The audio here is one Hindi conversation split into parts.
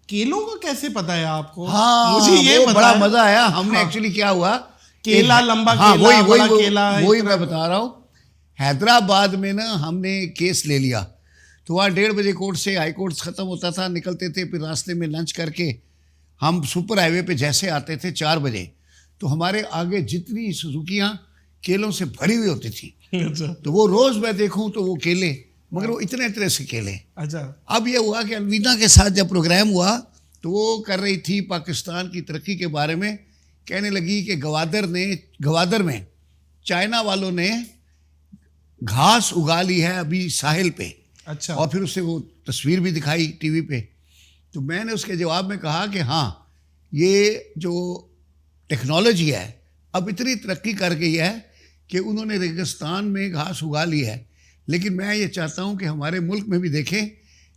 केलों का कैसे पता है आपको? हाँ, मुझे ये बड़ा मजा आया। हमने एक्चुअली क्या हुआ, केला लंबा हाँ, केला, बड़ा केला, वही मैं बता रहा हूँ। हैदराबाद में ना हमने केस ले लिया, तो वहाँ 1:30 बजे कोर्ट से हाई कोर्ट ख़त्म होता था, निकलते थे, फिर रास्ते में लंच करके हम सुपर हाईवे पे जैसे आते थे 4 बजे, तो हमारे आगे जितनी सुजुकियाँ केलों से भरी हुई होती थी। अच्छा। तो वो रोज़ मैं देखूँ तो वो केले, मगर वो इतने इतने से केले। अच्छा। अब ये हुआ कि अलवीना के साथ जब प्रोग्राम हुआ तो वो कर रही थी पाकिस्तान की तरक्की के बारे में, कहने लगी कि गवादर में चाइना वालों ने घास उगा ली है अभी साहिल पे। अच्छा। और फिर उससे वो तस्वीर भी दिखाई टीवी पे। तो मैंने उसके जवाब में कहा कि हाँ, ये जो टेक्नोलॉजी है अब इतनी तरक्की कर गई है कि उन्होंने रेगिस्तान में घास उगा ली है, लेकिन मैं ये चाहता हूँ कि हमारे मुल्क में भी देखें,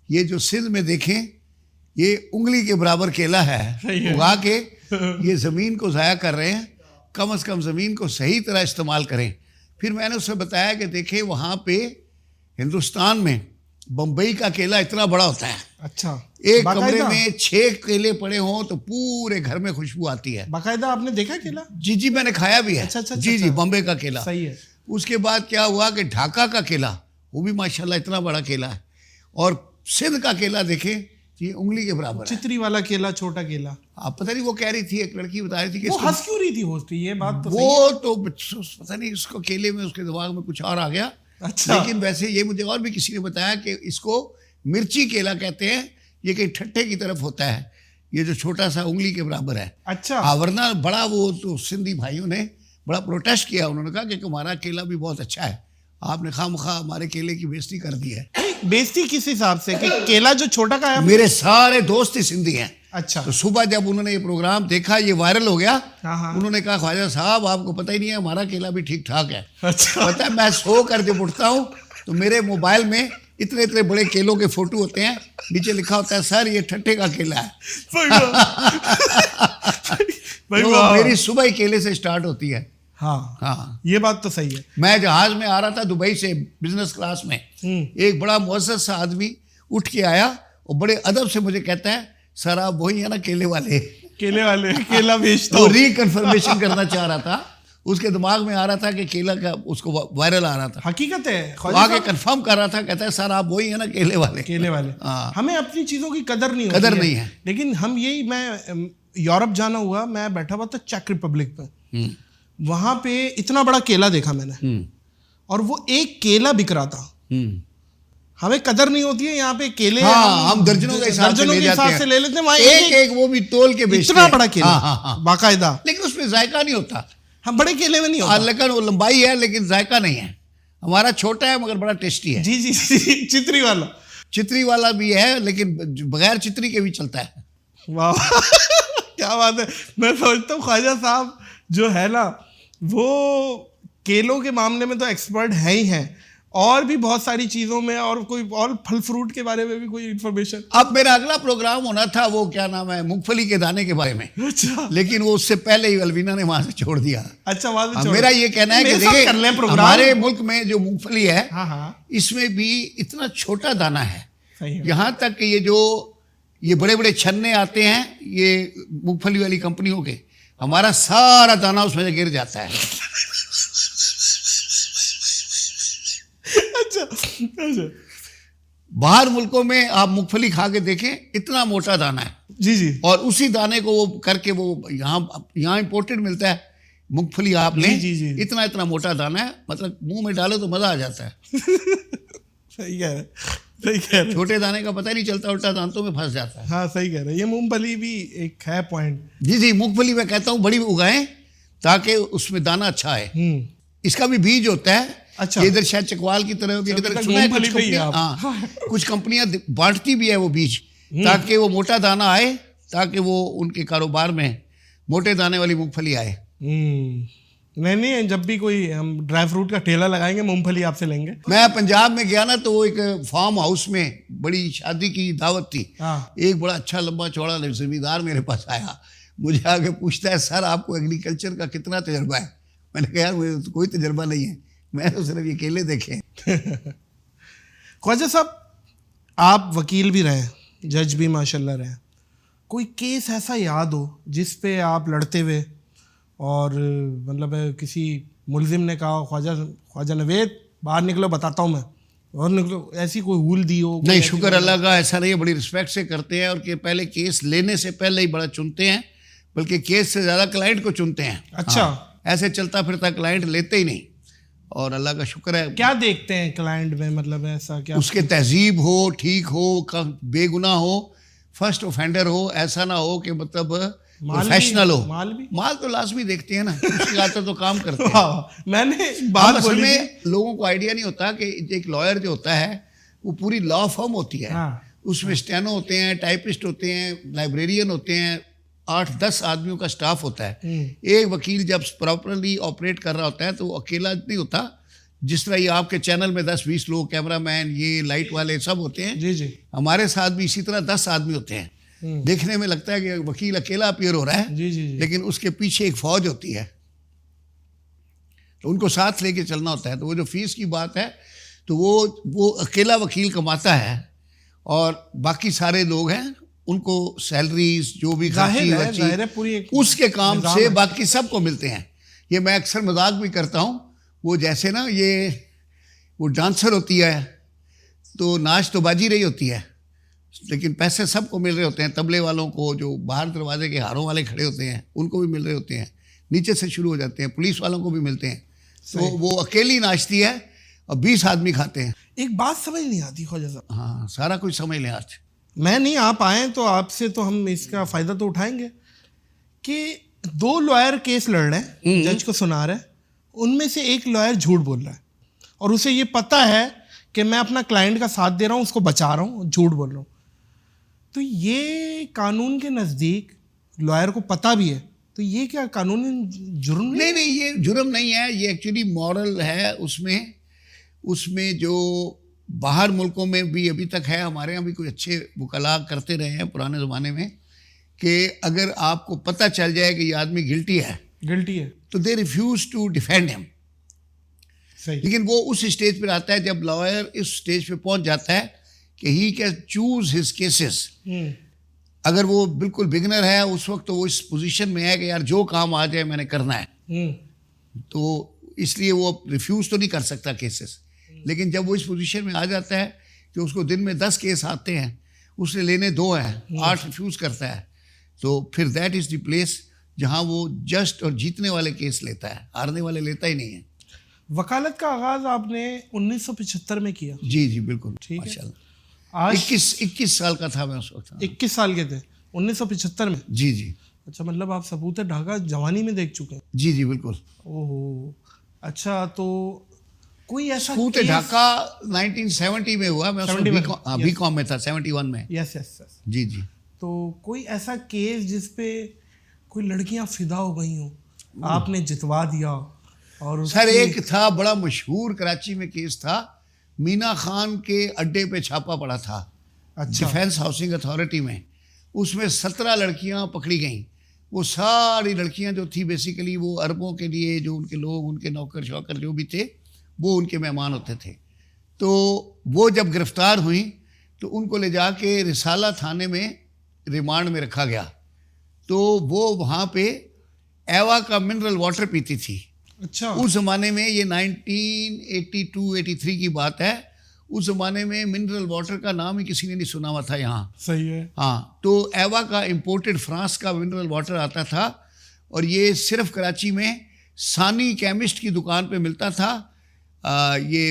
ये जो सिंध में देखें, ये उंगली के बराबर केला है उगा के ये ज़मीन को ज़ाया कर रहे हैं, कम से कम ज़मीन को सही तरह इस्तेमाल करें। फिर मैंने उससे बताया कि देखें वहाँ पे हिंदुस्तान में बम्बई का केला इतना बड़ा होता है। अच्छा। एक कमरे में 6 केले पड़े हों तो पूरे घर में खुशबू आती है। बाकायदा आपने देखा केला? जी, मैंने खाया भी है। अच्छा, जी, बम्बई का केला सही है। उसके बाद क्या हुआ कि ढाका का केला, वो भी माशाल्लाह इतना बड़ा केला है। और सिंध का केला देखें, ये उंगली के बराबर है। चितरी वाला केला, छोटा केला। आप पता नहीं, वो कह रही थी, एक लड़की बता रही थी कि वो हंस क्यों रही थी होस्टी, ये बात तो वो तो पता नहीं, उसको केले में उसके दिमाग में कुछ और आ गया। अच्छा। लेकिन वैसे ये मुझे और भी किसी ने बताया कि इसको मिर्ची केला कहते हैं, ये कहीं ठट्ठे की तरफ होता है, ये जो छोटा सा उंगली के बराबर है। अच्छा। हाँ, वरना बड़ा वो तो सिंधी भाइयों ने बड़ा प्रोटेस्ट किया। उन्होंने कहा कि हमारा केला भी बहुत अच्छा है, आपने खामखा हमारे केले की बेइज्जती कर दी है। बेइज्जती किस हिसाब से कि केला जो छोटा का है? मेरे सारे दोस्त ही सिंधी हैं। अच्छा। तो सुबह जब उन्होंने ये प्रोग्राम देखा, ये वायरल हो गया, हाँ। उन्होंने कहा ख्वाजा साहब आपको पता ही नहीं है, हमारा केला भी ठीक ठाक है। अच्छा। पता है, मैं सो कर जब उठता हूँ तो मेरे मोबाइल में इतने इतने बड़े केलों के फोटो होते हैं, नीचे लिखा होता है सर ये ठट्ठे का केला है। तो मेरी सुबह ही केले से स्टार्ट होती है। हाँ, ये बात तो सही है। मैं जहाज में आ रहा था दुबई से बिजनेस क्लास में, एक बड़ा मुअज़्ज़ज़ सा आदमी उठ के आया और बड़े अदब से मुझे कहता है सर आप वही है ना केले वाले केला बेचता तो रिकन्फर्मेशन करना चाह रहा था, उसके दिमाग में आ रहा था कि केला का उसको वायरल आ रहा था। हकीकत है, आगे कंफर्म कर रहा था, कहता है सर आप वही है ना केले वाले। हाँ। हमें अपनी चीज़ों की कदर नहीं है। लेकिन हम यही, मैं यूरोप जाना हुआ, मैं बैठा हुआ था चेक रिपब्लिक पे, वहां पे इतना बड़ा केला देखा मैंने, और वो एक केला बिक रहा था। हमें कदर नहीं होती है यहाँ पे केले। हाँ, हम दर्जनों के हिसाब से ले लेते हैं। एक वो भी तोल के बेचते हैं, इतना बड़ा केला बाकायदा, लेकिन उसमें जायका नहीं होता। हम बड़े केले में नहीं होता, लेकिन वो लंबाई है लेकिन जायका नहीं है। हमारा छोटा है मगर बड़ा टेस्टी है। जी। चितरी वाला भी है, लेकिन बगैर चितरी के भी चलता है। वाह क्या बात है। मैं सोचता हूँ ख्वाजा साहब जो है ना, वो केलों के मामले में तो एक्सपर्ट है ही हैं, और भी बहुत सारी चीज़ों में, और कोई और फल फ्रूट के बारे में भी कोई इन्फॉर्मेशन। अब मेरा अगला प्रोग्राम होना था, वो क्या नाम है, मूंगफली के दाने के बारे में। अच्छा। लेकिन वो उससे पहले ही अलवीना ने वहां से छोड़ दिया। अच्छा, वहां से छोड़। मेरा ये कहना है कि देखिए हमारे मुल्क में जो मूंगफली है, इसमें भी इतना छोटा दाना है, यहाँ तक कि ये बड़े बड़े छन्ने आते हैं ये मूंगफली वाली कंपनियों के, हमारा सारा दाना उसमें से गिर जाता है। अच्छा। बाहर मुल्कों में आप मूंगफली खा के देखें, इतना मोटा दाना है। जी। और उसी दाने को वो करके वो यहाँ इंपोर्टेड मिलता है मूंगफली, आप लें। जी। इतना मोटा दाना है, मतलब मुंह में डालो तो मजा आ जाता है। सही कह रहे। छोटे दाने का पता नहीं चलता, उल्टा दांतों में फंस जाता है। हाँ, सही कह रहे। ये मूंगफली भी एक है पॉइंट। जी, मूंगफली मैं कहता हूँ बड़ी उगाएं ताकि उसमें दाना अच्छा है। इसका भी बीज होता है। अच्छा। इधर शायद चकवाल की तरह कुछ कंपनियां बांटती भी है वो बीज, ताकि वो मोटा दाना आए, ताकि वो उनके कारोबार में मोटे दाने वाली मूंगफली आए। नहीं, जब भी कोई हम ड्राई फ्रूट का ठेला लगाएंगे मूंगफली आपसे लेंगे। मैं पंजाब में गया ना, तो वो एक फार्म हाउस में बड़ी शादी की दावत थी। एक बड़ा अच्छा लंबा चौड़ा जमींदार मेरे पास आया, मुझे आके पूछता है सर आपको एग्रीकल्चर का कितना तजर्बा है। मैंने कहा यार मुझे तो कोई तजर्बा नहीं है, मैं तो सिर्फ ये केले देखे। ख्वाजा साहब, आप वकील भी रहे, जज भी माशाल्लाह रहे, कोई केस ऐसा याद हो जिस पे आप लड़ते हुए और मतलब किसी मुलजिम ने कहा ख्वाजा नवेद बाहर निकलो बताता हूँ मैं, और निकलो, ऐसी कोई हुल दी हो? नहीं, शुक्र अल्लाह का, ऐसा नहीं है, बड़ी रिस्पेक्ट से करते हैं और कि पहले केस लेने से पहले ही बड़ा चुनते हैं, बल्कि केस से ज़्यादा क्लाइंट को चुनते हैं। अच्छा। हाँ, ऐसे चलता फिरता क्लाइंट लेते ही नहीं, और अल्लाह का शुक्र है। क्या देखते हैं क्लाइंट में, मतलब ऐसा क्या? उसके तहजीब हो, ठीक हो, बेगुनाह हो, फर्स्ट ऑफेंडर हो, ऐसा ना हो कि मतलब प्रोफेशनल हो। माल तो लाजमी देखते हैं ना, उसकी आदत तो काम करते हैं। मैंने बात बोली में लोगों को आइडिया नहीं होता कि एक लॉयर जो होता है वो पूरी लॉ फर्म होती है। हाँ, उसमें स्टेनो होते हैं, टाइपिस्ट होते हैं, लाइब्रेरियन होते हैं, 8-10 आदमियों का स्टाफ होता है। एक वकील जब प्रॉपरली ऑपरेट कर रहा होता है तो वो अकेला नहीं होता, जिस तरह ये आपके चैनल में 10-20 लोग, कैमरामैन, ये लाइट वाले सब होते हैं। जी जी। हमारे साथ भी इसी तरह 10 आदमी होते हैं। देखने में लगता है कि वकील अकेला अपीयर हो रहा है, जी जी जी। लेकिन उसके पीछे एक फौज होती है, तो उनको साथ लेके चलना होता है। तो वो जो फीस की बात है, तो वो अकेला वकील कमाता है और बाकी सारे लोग हैं, उनको सैलरीज जो भी जाहिर है पूरी उसके काम से बाकी सबको मिलते हैं। ये मैं अक्सर मजाक भी करता हूँ, वो जैसे ना वो डांसर होती है तो नाच तो बाजी रही होती है, लेकिन पैसे सबको मिल रहे होते हैं। तबले वालों को, जो बाहर दरवाजे के हारों वाले खड़े होते हैं, उनको भी मिल रहे होते हैं, नीचे से शुरू हो जाते हैं, पुलिस वालों को भी मिलते हैं। तो वो अकेली नाचती है और 20 आदमी खाते हैं। एक बात समझ नहीं आती ख्वाजा साहब। हाँ, सारा कुछ समझ लें। आज मैं नहीं, आप आए तो आपसे तो हम इसका फ़ायदा तो उठाएंगे कि 2 लॉयर केस लड़ रहे हैं, जज को सुना रहे हैं, उनमें से एक लॉयर झूठ बोल रहा है और उसे ये पता है कि मैं अपना क्लाइंट का साथ दे रहा हूँ, उसको बचा रहा हूँ, झूठ बोल रहा हूँ। तो ये कानून के नज़दीक लॉयर को पता भी है, तो ये क्या कानूनी जुर्म नहीं? नहीं, ये जुर्म नहीं है, ये एक्चुअली मॉरल है। उसमें जो बाहर मुल्कों में भी अभी तक है, हमारे यहाँ भी कुछ अच्छे वकला करते रहे हैं पुराने ज़माने में, कि अगर आपको पता चल जाए कि ये आदमी गिल्टी है तो they refuse to defend him. सही। लेकिन वो उस स्टेज पर आता है जब लॉयर इस स्टेज पे पहुंच जाता है कि he can choose his cases. अगर वो बिल्कुल बिगनर है उस वक्त, तो वो इस पोजीशन में है कि यार जो काम आ जाए मैंने करना है, तो इसलिए वो रिफ्यूज तो नहीं कर सकता केसेस। लेकिन जब वो इस पोजीशन में आ जाता है कि उसको दिन में 10 केस आते हैं, उसने लेने 2 हैं, 8 रिफ्यूज करता है, तो फिर दैट इज द प्लेस जहां वो जस्ट और जीतने वाले केस लेता है, हारने वाले लेता ही नहीं है। वकालत का आगाज आपने 1975 में किया? जी जी बिल्कुल, ठीक है। माशाल्लाह। आज 21 साल का था मैं उस वक्त। 21 साल के थे 1975 में? जी जी। अच्छा, मतलब आप सबूत ढाका जवानी में देख चुके हैं? जी जी बिल्कुल। ओहो, अच्छा। तो कोई ऐसा सबूत ढाका 1970 में हुआ, मैं बीकॉम में था, 71 में। Yes yes yes. जी जी। तो कोई ऐसा केस जिस पे कोई लड़कियां फिदा हो गई हो, आपने जितवा दिया? और सर एक था बड़ा मशहूर, कराची में केस था, मीना खान के अड्डे पे छापा पड़ा था। अच्छा। डिफेंस हाउसिंग अथॉरिटी में, उसमें 17 लड़कियां पकड़ी गईं। वो सारी लड़कियां जो थी बेसिकली वो अरबों के लिए, जो उनके लोग, उनके नौकर शौकर जो भी थे, वो उनके मेहमान होते थे। तो वो जब गिरफ्तार हुई तो उनको ले जाके रिसाला थाने में रिमांड में रखा गया। तो वो वहाँ पे एवा का मिनरल वाटर पीती थी। अच्छा। उस ज़माने में, ये 1982-83 की बात है, उस ज़माने में मिनरल वाटर का नाम ही किसी ने नहीं सुना हुआ था यहाँ। सही है। हाँ, तो एवा का इंपोर्टेड फ्रांस का मिनरल वाटर आता था और ये सिर्फ कराची में सानी केमिस्ट की दुकान पे मिलता था। ये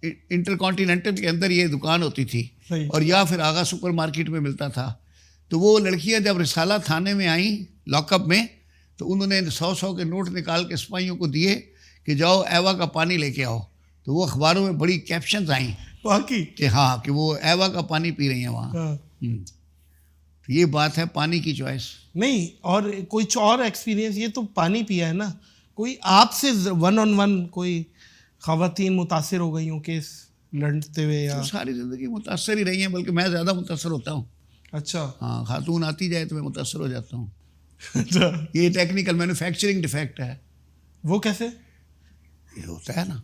इंटरकॉन्टिनेंटल के अंदर ये दुकान होती थी, और या फिर आगा सुपर मार्केट में मिलता था। तो वो लड़कियां जब रिसाला थाने में आई लॉकअप में, तो उन्होंने 100-100 के नोट निकाल के सिपाहियों को दिए कि जाओ एवा का पानी लेके आओ। तो वो अखबारों में बड़ी कैप्शंस आई बाकी कि हाँ, कि वो एवा का पानी पी रही हैं वहाँ। तो ये बात है पानी की चॉइस नहीं। और कोई और एक्सपीरियंस? ये तो पानी पिया है ना, कोई आपसे 1-on-1 कोई ख़वातीन मुतासिर हो गई हूँ केस लड़ते हुए? या तो सारी ज़िंदगी मुतासर ही रही हैं, बल्कि मैं ज़्यादा मुतासर होता हूँ। अच्छा। हाँ, खातून आती जाए तो मैं मुतासर हो जाता हूँ। अच्छा, ये टेक्निकल मैन्युफैक्चरिंग डिफेक्ट है। वो कैसे? ये होता है ना।